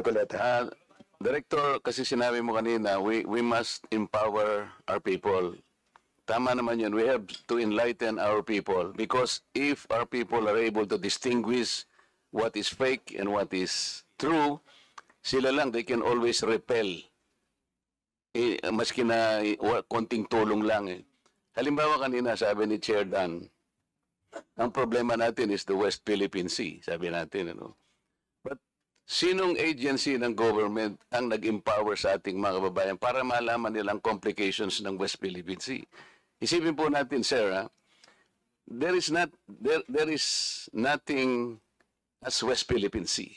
Kulit, Director, kasi sinabi mo kanina, we must empower our people. Tama naman yun. We have to enlighten our people because if our people are able to distinguish what is fake and what is true, sila lang, they can always repel. Maski na konting tulong lang. Halimbawa kanina, sabi ni Chair Dan, ang problema natin is the West Philippine Sea, sabi natin. But sinong agency ng government ang nag-empower sa ating mga kababayan para malaman nilang complications ng West Philippine Sea? Isipin po natin, sir, there is nothing as West Philippine Sea.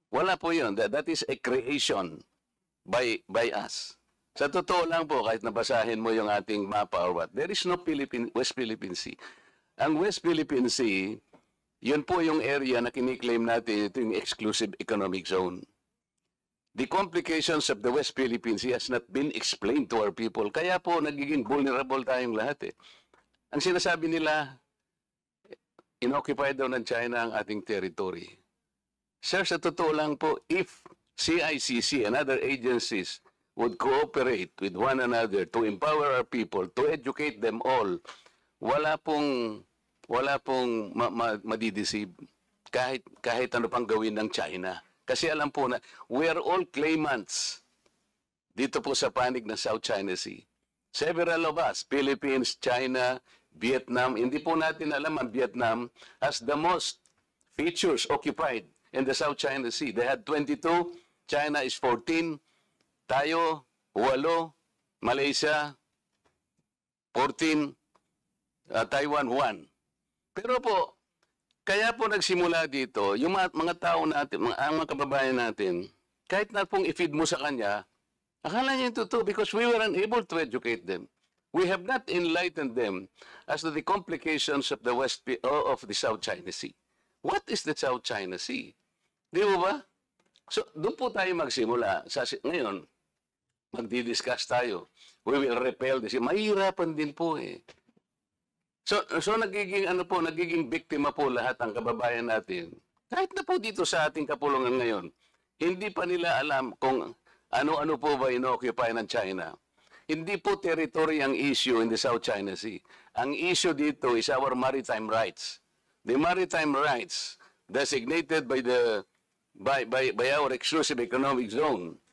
Wala po yun. That is a creation by us. Sa totoo lang po, kahit nabasahin mo yung ating mapa or what, there is no West Philippine Sea. Ang West Philippine Sea, yun po yung area na kiniklaim natin, ito yung exclusive economic zone. The complications of the West Philippine Sea has not been explained to our people. Kaya po, nagiging vulnerable tayong lahat. Ang sinasabi nila, inoccupied daw ng China ang ating territory. Sir, sa totoo lang po, if CICC and other agencies would cooperate with one another to empower our people, to educate them all, wala pong madideceive kahit ano pang gawin ng China. Kasi alam po na, we are all claimants dito po sa panig ng South China Sea. Several of us, Philippines, China, Vietnam, hindi po natin alam ang Vietnam has the most features occupied in the South China Sea. They had 22, China is 14, tayo, 8, Malaysia, 14, Taiwan, 1. Pero po, kaya po nagsimula dito, yung mga tao natin, ang mga kababayan natin, kahit na pong i-feed mo sa kanya, akala niya yung totoo because we were unable to educate them. We have not enlightened them as to the complications of the South China Sea. What is the South China Sea? Di ba? So, doon po tayo magsimula. Ngayon, magdi-discuss tayo. We will repel this. Mahirapan din po eh. So nagiging biktima po lahat ang kababayan natin. Kahit na po dito sa ating kapulungan ngayon, hindi pa nila alam kung ano-ano po ba ino-occupy ng China. Hindi po territory ang issue in the South China Sea. Ang issue dito is our maritime rights. The maritime rights designated by our exclusive economic zone.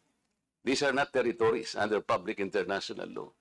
These are not territories under public international law.